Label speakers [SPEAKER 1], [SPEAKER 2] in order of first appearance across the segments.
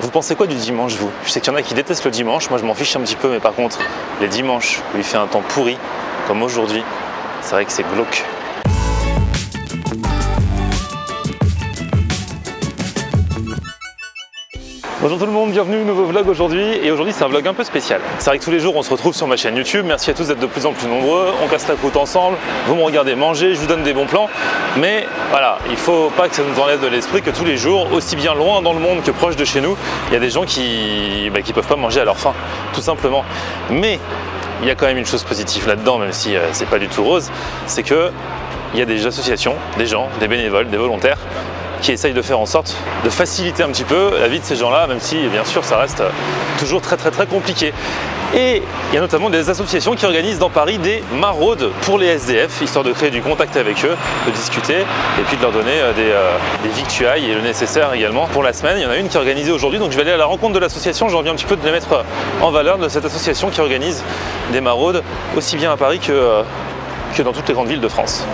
[SPEAKER 1] Vous pensez quoi du dimanche, vous? Je sais qu'il y en a qui détestent le dimanche, moi je m'en fiche un petit peu, mais par contre, les dimanches où il fait un temps pourri, comme aujourd'hui, c'est vrai que c'est glauque. Bonjour tout le monde, bienvenue, nouveau vlog aujourd'hui, et aujourd'hui c'est un vlog un peu spécial. C'est vrai que tous les jours on se retrouve sur ma chaîne YouTube, merci à tous d'être de plus en plus nombreux, on casse la croûte ensemble, vous me regardez manger, je vous donne des bons plans, mais voilà, il faut pas que ça nous enlève de l'esprit que tous les jours, aussi bien loin dans le monde que proche de chez nous, il y a des gens qui peuvent pas manger à leur faim, tout simplement. Mais il y a quand même une chose positive là-dedans, même si c'est pas du tout rose, c'est que il y a des associations, des gens, des bénévoles, des volontaires qui essayent de faire en sorte de faciliter un petit peu la vie de ces gens-là, même si bien sûr ça reste toujours très compliqué. Et il y a notamment des associations qui organisent dans Paris des maraudes pour les SDF, histoire de créer du contact avec eux, de discuter et puis de leur donner des victuailles et le nécessaire également pour la semaine. Il y en a une qui est organisée aujourd'hui, donc je vais aller à la rencontre de l'association. J'ai envie un petit peu de les mettre en valeur, de cette association qui organise des maraudes aussi bien à Paris que dans toutes les grandes villes de France.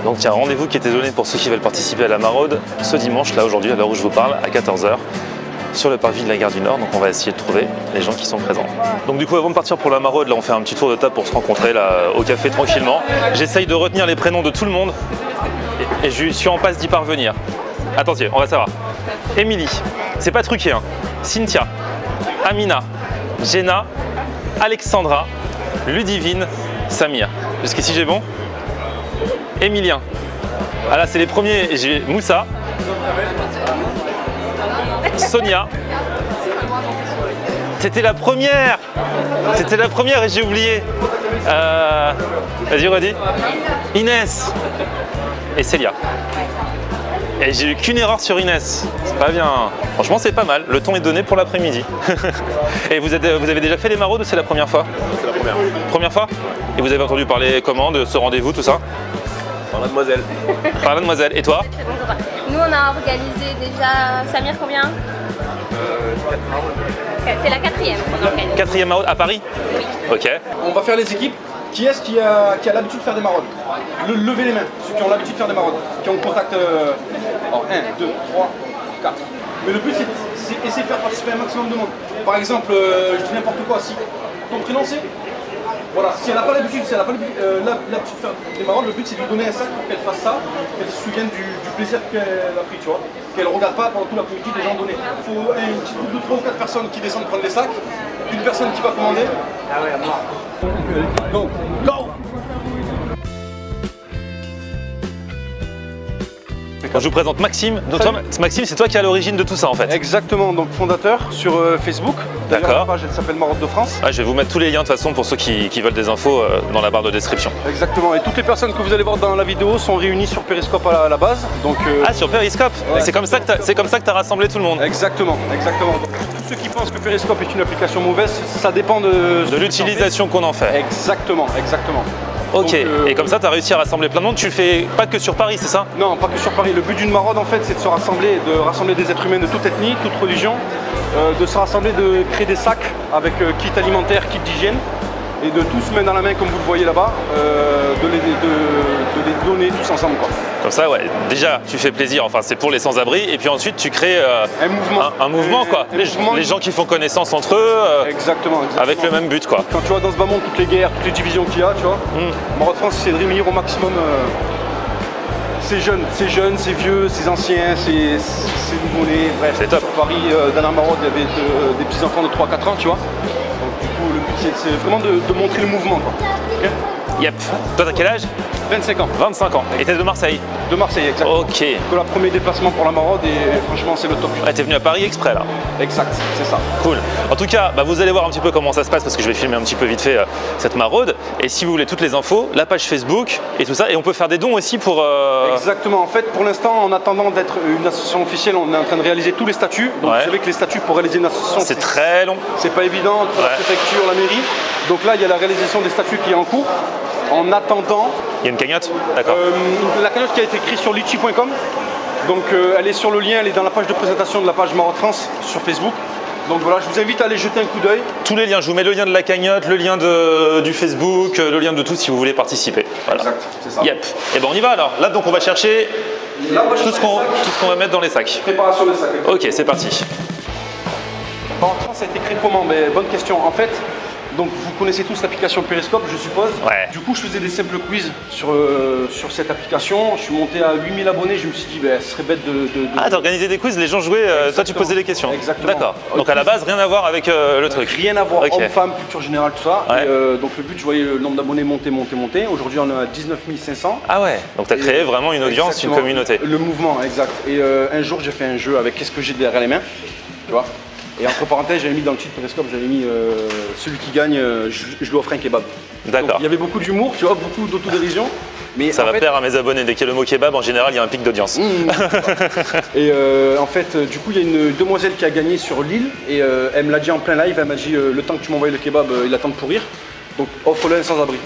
[SPEAKER 1] Donc il y a un rendez-vous qui était donné pour ceux qui veulent participer à la maraude ce dimanche, là aujourd'hui, à l'heure où je vous parle, à 14 h, sur le parvis de la gare du Nord. Donc on va essayer de trouver les gens qui sont présents. Donc du coup, avant de partir pour la maraude, là on fait un petit tour de table pour se rencontrer là au café tranquillement. J'essaye de retenir les prénoms de tout le monde et je suis en passe d'y parvenir. Attention, on va savoir. Émilie, c'est pas truqué hein. Cynthia, Amina, Jenna, Alexandra, Ludivine, Samir. Jusqu'ici j'ai bon? Emilien. Ah là c'est les premiers, j'ai Moussa, Sonia. C'était la première et j'ai oublié. Vas-y redis. Inès et Célia. Et j'ai eu qu'une erreur sur Inès. C'est pas bien. Franchement c'est pas mal. Le ton est donné pour l'après-midi. Et vous avez déjà fait les maraudes ou c'est la première fois? C'est la première. Première fois? Et vous avez entendu parler comment de ce rendez-vous, tout ça? Par la demoiselle. Par la demoiselle. Et toi?
[SPEAKER 2] Nous, on a organisé déjà... Samir, combien? C'est la quatrième qu'on organise.
[SPEAKER 1] Quatrième maraude à Paris?
[SPEAKER 2] Oui.
[SPEAKER 1] Ok.
[SPEAKER 3] On va faire les équipes. Qui est-ce qui a l'habitude de faire des maraudes? Levez les mains, ceux qui ont l'habitude de faire des maraudes, qui ont contact... Alors, 1, 2, 3, 4. Mais le but, c'est essayer de faire participer un maximum de monde. Par exemple, je dis n'importe quoi, si ton prénom c'est... Voilà, si elle n'a pas l'habitude, de faire des maraudes, le but c'est de lui donner un sac pour qu'elle fasse ça, qu'elle se souvienne du plaisir qu'elle a pris, tu vois. Qu'elle ne regarde pas pendant tout l'après-midi des gens donnés. Il faut un petit groupe de 3 ou 4 personnes qui descendent prendre les sacs, une personne qui va commander. Ah ouais, moi. Go, go!
[SPEAKER 1] Je vous présente Maxime. Donc, toi, Maxime, c'est toi qui es à l'origine de tout ça en fait.
[SPEAKER 3] Exactement, donc fondateur sur Facebook.
[SPEAKER 1] D'accord.
[SPEAKER 3] La page elle s'appelle Maraude de France.
[SPEAKER 1] Ah, je vais vous mettre tous les liens de toute façon pour ceux qui veulent des infos dans la barre de description.
[SPEAKER 3] Exactement, et toutes les personnes que vous allez voir dans la vidéo sont réunies sur Periscope à la base. Donc,
[SPEAKER 1] Ah, sur Periscope ouais. C'est comme ça que tu as rassemblé tout le monde.
[SPEAKER 3] Exactement, exactement. Donc, tous ceux qui pensent que Periscope est une application mauvaise, ça dépend de
[SPEAKER 1] l'utilisation qu'on en fait.
[SPEAKER 3] Exactement, exactement.
[SPEAKER 1] Ok,
[SPEAKER 3] donc,
[SPEAKER 1] et comme ça tu as réussi à rassembler plein de monde, tu le fais pas que sur Paris, c'est ça?
[SPEAKER 3] Non, pas que sur Paris. Le but d'une maraude en fait c'est de rassembler des êtres humains de toute ethnie, toute religion, de se rassembler, de créer des sacs avec kit alimentaire, kit d'hygiène, et de tous main dans la main comme vous le voyez là-bas, de les donner tous ensemble quoi.
[SPEAKER 1] Comme ça ouais, déjà tu fais plaisir, enfin c'est pour les sans-abri, et puis ensuite tu crées un mouvement quoi. Les gens qui font connaissance entre eux,
[SPEAKER 3] exactement.
[SPEAKER 1] Avec le même but quoi.
[SPEAKER 3] Quand tu vois dans ce bas monde toutes les guerres, toutes les divisions qu'il y a, tu vois, Maraude de France c'est de réunir au maximum ces jeunes, ces vieux, ces anciens, ces nouveau-nés, bref.
[SPEAKER 1] C'est top.
[SPEAKER 3] Sur Paris, dans la maraude il y avait des petits enfants de 3-4 ans, tu vois. Donc du coup le but c'est vraiment de montrer le mouvement quoi. Okay.
[SPEAKER 1] Yep. Toi t'as quel âge?
[SPEAKER 3] 25 ans.
[SPEAKER 1] 25 ans. Et t'es de Marseille?
[SPEAKER 3] De Marseille, exactement.
[SPEAKER 1] Ok.
[SPEAKER 3] C'est le premier déplacement pour la maraude et franchement c'est le top.
[SPEAKER 1] Ouais, t'es venu à Paris exprès là?
[SPEAKER 3] Exact, c'est ça.
[SPEAKER 1] Cool. En tout cas, vous allez voir un petit peu comment ça se passe parce que je vais filmer un petit peu vite fait cette maraude. Et si vous voulez toutes les infos, la page Facebook et tout ça. Et on peut faire des dons aussi pour...
[SPEAKER 3] Exactement. En fait, pour l'instant, en attendant d'être une association officielle, on est en train de réaliser tous les statuts. Donc
[SPEAKER 1] ouais.
[SPEAKER 3] Vous savez que les statuts pour réaliser une association,
[SPEAKER 1] c'est très long.
[SPEAKER 3] C'est pas évident entre la préfecture, la mairie. Donc là, il y a la réalisation des statuts qui est en cours. En attendant...
[SPEAKER 1] Il y a une cagnotte? D'accord.
[SPEAKER 3] La cagnotte qui a été écrite sur litchi.com. Donc elle est sur le lien, elle est dans la page de présentation de la page Maraude France sur Facebook. Donc voilà, je vous invite à aller jeter un coup d'œil.
[SPEAKER 1] Tous les liens, je vous mets le lien de la cagnotte, le lien du Facebook, le lien de tout si vous voulez participer. Voilà.
[SPEAKER 3] Exact, c'est ça.
[SPEAKER 1] Yep. Et ben on y va alors. Là donc on va chercher
[SPEAKER 3] Là,
[SPEAKER 1] tout ce qu'on va mettre dans les sacs.
[SPEAKER 3] Préparation des sacs.
[SPEAKER 1] Ok, c'est parti.
[SPEAKER 3] En France, ça a été créé comment? Bonne question. En fait, donc vous connaissez tous l'application Periscope, je suppose.
[SPEAKER 1] Ouais.
[SPEAKER 3] Du coup, je faisais des simples quiz sur cette application. Je suis monté à 8000 abonnés. Je me suis dit, ce serait bête de.
[SPEAKER 1] Ah, t'as organisé des quiz, les gens jouaient, toi tu posais les questions.
[SPEAKER 3] Exactement.
[SPEAKER 1] D'accord. Donc à la base, rien à voir avec le truc.
[SPEAKER 3] Rien à voir,
[SPEAKER 1] Ok.
[SPEAKER 3] homme-femme, culture générale, tout ça.
[SPEAKER 1] Ouais.
[SPEAKER 3] Et, donc le but, je voyais le nombre d'abonnés monter. Aujourd'hui, on est à 19 500.
[SPEAKER 1] Ah ouais. Donc t'as créé vraiment une audience,
[SPEAKER 3] Exactement.
[SPEAKER 1] une communauté.
[SPEAKER 3] Le mouvement, exact. Et un jour, j'ai fait un jeu avec qu'est-ce que j'ai derrière les mains. Tu vois. Et entre parenthèses, j'avais mis dans le titre Periscope, j'avais mis celui qui gagne, je lui offre un kebab.
[SPEAKER 1] D'accord.
[SPEAKER 3] Donc, il y avait beaucoup d'humour, tu vois, beaucoup d'autodérision. Mais
[SPEAKER 1] Ça
[SPEAKER 3] en
[SPEAKER 1] va
[SPEAKER 3] fait,
[SPEAKER 1] plaire à mes abonnés. Dès qu'il y a le mot kebab, en général, il y a un pic d'audience.
[SPEAKER 3] Et en fait, du coup, il y a une demoiselle qui a gagné sur Lille et elle me l'a dit en plein live. Elle m'a dit le temps que tu m'envoies le kebab, il attend de pourrir. Donc offre-le un sans-abri.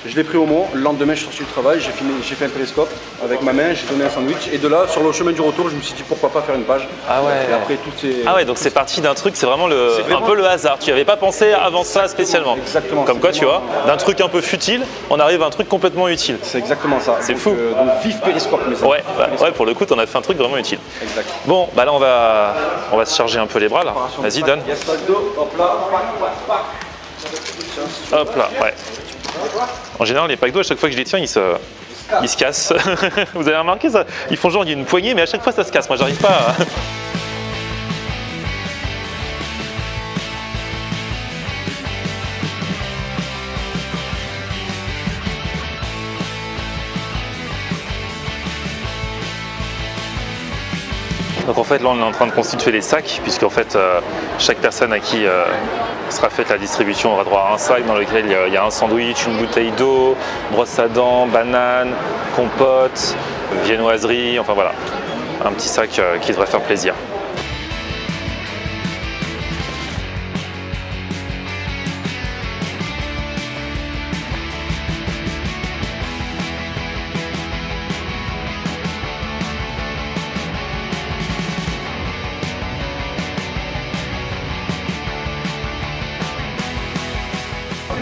[SPEAKER 3] Je l'ai pris au mot. Le lendemain, je suis sorti du travail, j'ai fait un périscope avec ma main, j'ai donné un sandwich. Et de là, sur le chemin du retour, je me suis dit pourquoi pas faire une page.
[SPEAKER 1] Ah ouais.
[SPEAKER 3] Et après, toutes ces.
[SPEAKER 1] Ah ouais, donc c'est parti d'un truc, c'est vraiment,
[SPEAKER 3] vraiment-
[SPEAKER 1] un peu le hasard. Tu n'y avais pas pensé avant ça spécialement.
[SPEAKER 3] Exactement.
[SPEAKER 1] Comme quoi, tu vois, d'un truc un peu futile, on arrive à un truc complètement utile.
[SPEAKER 3] C'est exactement ça.
[SPEAKER 1] C'est
[SPEAKER 3] Donc,
[SPEAKER 1] fou.
[SPEAKER 3] Donc vive Périscope, mes amis.
[SPEAKER 1] Ouais, ouais, pour le coup, t'en as fait un truc vraiment utile.
[SPEAKER 3] Exact.
[SPEAKER 1] Bon, bah là, on va se charger un peu les bras là. Vas-y, donne.
[SPEAKER 3] Yes, sac d'eau, hop là,
[SPEAKER 1] Hop là, ouais. En général, les packs d'eau, à chaque fois que je les tiens, ils se cassent. Vous avez remarqué ça? Ils font genre, il y a une poignée, mais à chaque fois, ça se casse. Moi, j'arrive pas à... Donc en fait là on est en train de constituer les sacs puisqu'en fait chaque personne à qui sera faite la distribution aura droit à un sac dans lequel il y a un sandwich, une bouteille d'eau, brosse à dents, banane, compote, viennoiserie, enfin voilà, un petit sac qui devrait faire plaisir.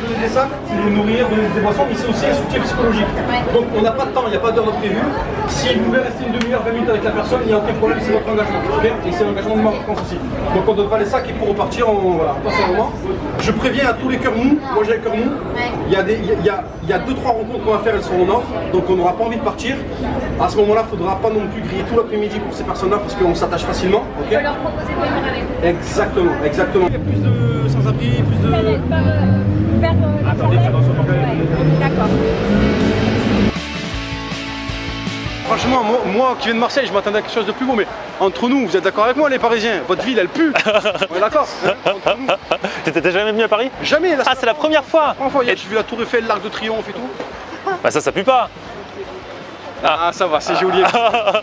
[SPEAKER 3] Donner des sacs, c'est les nourrir, donner des boissons, mais c'est aussi un soutien psychologique. Donc on n'a pas de temps, il n'y a pas d'heure de prévu. Si vous voulez rester une demi-heure, 20 minutes avec la personne, il n'y a aucun problème, c'est votre engagement. Okay, et c'est l'engagement de ma France aussi. Donc on donne pas les sacs et pour repartir, on passe un moment. Je préviens à tous les cœurs mous, moi j'ai un cœur mou. Il y a 2-3 rencontres qu'on va faire, elles sont au nord, donc on n'aura pas envie de partir. À ce moment-là, il ne faudra pas non plus griller tout l'après-midi pour ces personnes-là parce qu'on s'attache facilement.
[SPEAKER 2] On peut leur proposer de venir avec nous.
[SPEAKER 3] Exactement, exactement. Il y a plus de sans-abri, plus de...
[SPEAKER 2] Attendez, d'accord.
[SPEAKER 3] Franchement, moi qui viens de Marseille, je m'attendais à quelque chose de plus beau, mais entre nous, vous êtes d'accord avec moi les Parisiens? Votre ville, elle pue. On est d'accord hein, entre nous.
[SPEAKER 1] T'étais jamais venu à Paris?
[SPEAKER 3] Jamais.
[SPEAKER 1] Ah, c'est la première fois.
[SPEAKER 3] J'ai vu la Tour Eiffel, l'Arc de Triomphe et tout.
[SPEAKER 1] Bah ça pue pas.
[SPEAKER 3] Ah, ça va, c'est joli.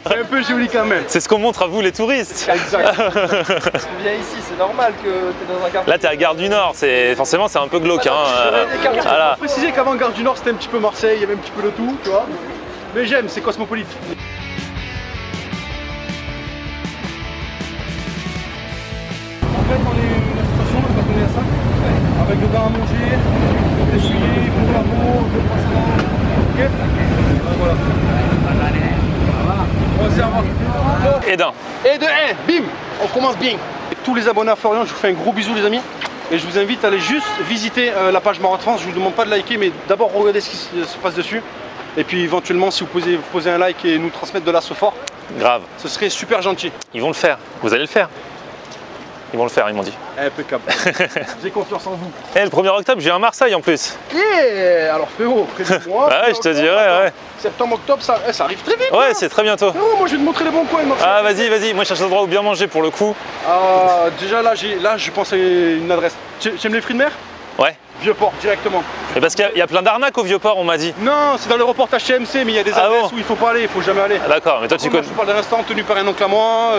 [SPEAKER 3] C'est un peu joli quand même.
[SPEAKER 1] C'est ce qu'on montre à vous les touristes.
[SPEAKER 3] Exact.
[SPEAKER 4] Tu viens ici, c'est normal que tu es dans un quartier.
[SPEAKER 1] Là t'es à Gare du Nord, forcément c'est un peu glauque. Voilà.
[SPEAKER 3] Faut préciser qu'avant Gare du Nord, c'était un petit peu Marseille, il y avait un petit peu de tout, tu vois. Mais j'aime, c'est cosmopolite. En fait, on est une association, je vais donner ça, avec dedans à manger, des essuyer, pour la peau, de poisson. Ok. Voilà. On va avoir.
[SPEAKER 1] Et d'un.
[SPEAKER 3] Et de 1, bim, on commence bien. Et tous les abonnés à Florian, je vous fais un gros bisou les amis. Et je vous invite à aller juste visiter la page Maroc France. Je vous demande pas de liker, mais d'abord regardez ce qui se passe dessus. Et puis éventuellement, si vous posez un like et nous transmettre de l'asso fort,
[SPEAKER 1] Grave.
[SPEAKER 3] ce serait super gentil.
[SPEAKER 1] Ils vont le faire. Vous allez le faire. Ils vont le faire, ils m'ont dit.
[SPEAKER 3] Impeccable. J'ai confiance en vous.
[SPEAKER 1] Et le 1er octobre, j'ai un Marseille en plus.
[SPEAKER 3] Yeah. Alors frérot, près de moi.
[SPEAKER 1] Ah ouais, je te dirais, ouais.
[SPEAKER 3] Septembre, octobre, ça arrive très vite.
[SPEAKER 1] Ouais,
[SPEAKER 3] hein.
[SPEAKER 1] c'est très bientôt.
[SPEAKER 3] Oh, moi je vais te montrer les bons coins. Marseille.
[SPEAKER 1] Ah vas-y, vas-y, moi je cherche un endroit où bien manger pour le coup.
[SPEAKER 3] Déjà là, je pense à une adresse. Tu aimes les fruits de mer?
[SPEAKER 1] Ouais.
[SPEAKER 3] Vieux-Port, directement.
[SPEAKER 1] Et parce qu'il y a plein d'arnaques au Vieux-Port, on m'a dit.
[SPEAKER 3] Non, c'est dans le reportage TMC, mais il y a des adresses où il faut pas aller, il faut jamais aller.
[SPEAKER 1] Ah, d'accord, mais toi tu connais.
[SPEAKER 3] Je parle d'un restaurant tenu par un oncle à moi,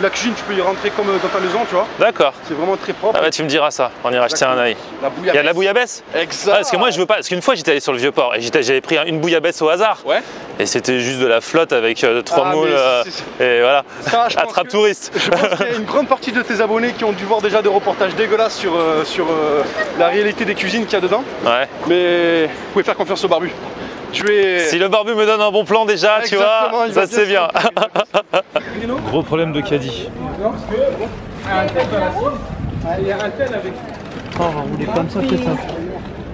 [SPEAKER 3] la cuisine tu peux y rentrer comme dans ta maison, tu vois.
[SPEAKER 1] D'accord.
[SPEAKER 3] C'est vraiment très propre.
[SPEAKER 1] Ah ouais, tu me diras ça, on ira jeter un œil. Il y a de la bouillabaisse.
[SPEAKER 3] Exact.
[SPEAKER 1] Ah, parce que moi je veux pas, parce qu'une fois j'étais allé sur le Vieux-Port et j'avais pris une bouillabaisse au hasard.
[SPEAKER 3] Ouais.
[SPEAKER 1] Et c'était juste de la flotte avec 3 moules et voilà. Attrape touriste.
[SPEAKER 3] Je pense qu'il y a une grande partie de tes abonnés qui ont dû voir déjà des reportages dégueulasses sur la réalité des cuisines qu'il y a dedans.
[SPEAKER 1] Ouais.
[SPEAKER 3] Mais vous pouvez faire confiance au barbu.
[SPEAKER 1] Si le barbu me donne un bon plan déjà, tu vois, ça c'est bien. Gros problème de caddie.
[SPEAKER 4] Il y a un tel avec. On va rouler comme ça, c'est ça.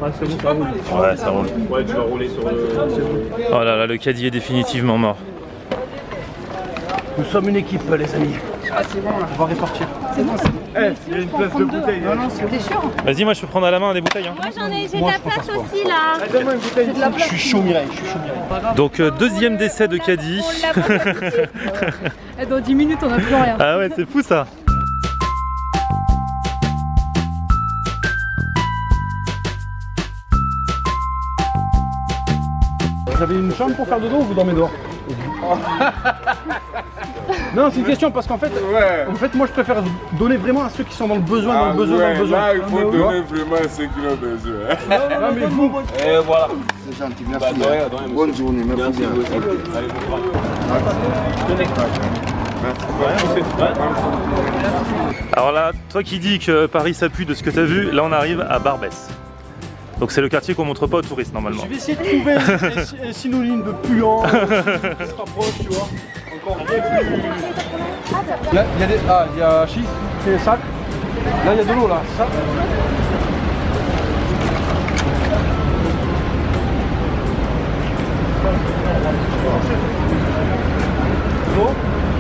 [SPEAKER 4] Ouais, c'est bon, ça roule.
[SPEAKER 1] Ouais, ça roule.
[SPEAKER 4] Ouais, tu vas rouler sur le.
[SPEAKER 1] Oh là là, le caddie est définitivement mort.
[SPEAKER 3] Nous sommes une équipe, les amis.
[SPEAKER 2] Ah, c'est bon là.
[SPEAKER 3] On va répartir.
[SPEAKER 2] C'est bon,
[SPEAKER 3] Il y a une place de bouteille.
[SPEAKER 2] Non, non, c'était sûr.
[SPEAKER 1] Vas-y, moi je peux prendre à la main des bouteilles. Hein.
[SPEAKER 2] Moi j'ai de la place aussi là.
[SPEAKER 3] Donne-moi une bouteille. Je suis chaud, Mireille.
[SPEAKER 1] Donc, deuxième décès de caddie.
[SPEAKER 5] Dans 10 minutes, on n'a plus rien.
[SPEAKER 1] Ah ouais, c'est fou ça.
[SPEAKER 3] Vous avez une chambre pour faire dodo ou vous dormez dehors? Non, c'est une question parce qu'en fait, moi je préfère donner vraiment à ceux qui sont dans le besoin, dans le besoin.
[SPEAKER 6] Là, il faut donner vraiment à ceux qui ont besoin.
[SPEAKER 3] Non, mais vous,
[SPEAKER 6] Et voilà.
[SPEAKER 3] c'est gentil, merci. Bonne journée, merci bien.
[SPEAKER 1] Alors là, toi qui dis que Paris s'appuie de ce que tu as vu, là on arrive à Barbès. Donc c'est le quartier qu'on montre pas aux touristes normalement.
[SPEAKER 3] Je vais essayer de trouver un synonyme de puant, qui se rapproche, tu vois. Encore bien plus. Il y a des. Ah, il y a Chi, c'est un sac. Là, il y a de l'eau, là. Ça.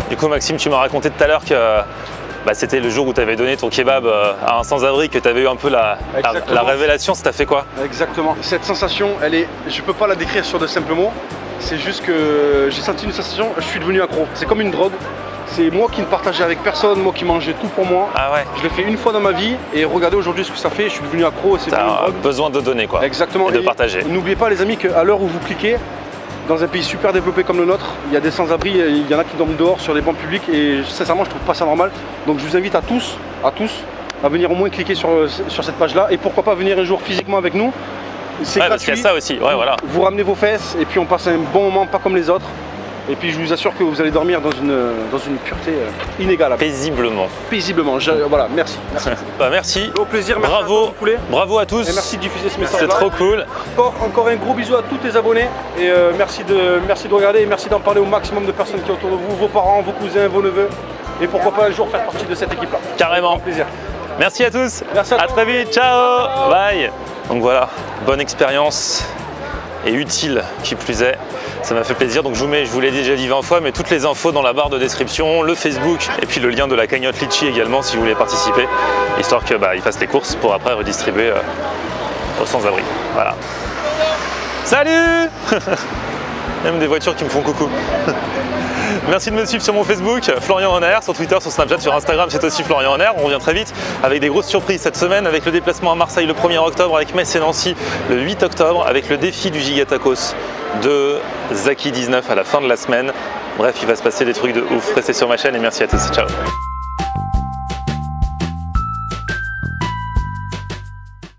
[SPEAKER 1] Du coup Maxime, tu m'as raconté tout à l'heure que c'était le jour où tu avais donné ton kebab à un sans-abri, que tu avais eu un peu la révélation, ça t'a fait quoi?
[SPEAKER 3] Exactement. Cette sensation, je peux pas la décrire sur de simples mots. C'est juste que j'ai senti une sensation, je suis devenu accro. C'est comme une drogue. C'est moi qui ne partageais avec personne, moi qui mangeais tout pour moi.
[SPEAKER 1] Ah ouais.
[SPEAKER 3] Je l'ai fait une fois dans ma vie et regardez aujourd'hui ce que ça fait. Je suis devenu accro et c'est devenu une drogue.
[SPEAKER 1] Besoin de donner quoi.
[SPEAKER 3] Exactement.
[SPEAKER 1] Et de partager.
[SPEAKER 3] N'oubliez pas les amis qu'à l'heure où vous cliquez, dans un pays super développé comme le nôtre, il y a des sans-abri, il y en a qui dorment dehors sur des bancs publics et sincèrement je trouve pas ça normal. Donc je vous invite à tous à venir au moins cliquer sur cette page là et pourquoi pas venir un jour physiquement avec nous. C'est gratuit.
[SPEAKER 1] Parce qu'il y a ça aussi, ouais, voilà.
[SPEAKER 3] Vous ramenez vos fesses et puis on passe un bon moment, pas comme les autres. Et puis je vous assure que vous allez dormir dans une pureté inégalable.
[SPEAKER 1] Paisiblement.
[SPEAKER 3] Paisiblement, voilà, merci.
[SPEAKER 1] Merci.
[SPEAKER 3] Au plaisir, merci
[SPEAKER 1] bravo à tous.
[SPEAKER 3] Et merci de diffuser ce message.
[SPEAKER 1] C'est trop cool.
[SPEAKER 3] Encore un gros bisou à tous tes abonnés et merci de regarder et merci d'en parler au maximum de personnes qui sont autour de vous, vos parents, vos cousins, vos neveux. Et pourquoi pas un jour faire partie de cette équipe-là.
[SPEAKER 1] Carrément.
[SPEAKER 3] Un plaisir.
[SPEAKER 1] Merci à tous.
[SPEAKER 3] Merci à
[SPEAKER 1] très vite. Ciao. Bye. Donc voilà, bonne expérience et utile qui plus est. Ça m'a fait plaisir, donc je vous l'ai déjà dit 20 fois, mais toutes les infos dans la barre de description, le Facebook et puis le lien de la cagnotte Litchi également si vous voulez participer, histoire que ils fassent les courses pour après redistribuer aux sans-abri. Voilà. Salut. Même des voitures qui me font coucou. Merci de me suivre sur mon Facebook, Florian en Air, sur Twitter, sur Snapchat, sur Instagram, c'est aussi Florian en Air. On revient très vite avec des grosses surprises cette semaine, avec le déplacement à Marseille le 1er octobre, avec Metz et Nancy le 8 octobre, avec le défi du Gigatacos de Zaki19 à la fin de la semaine. Bref, il va se passer des trucs de ouf. Restez sur ma chaîne et merci à tous. Ciao.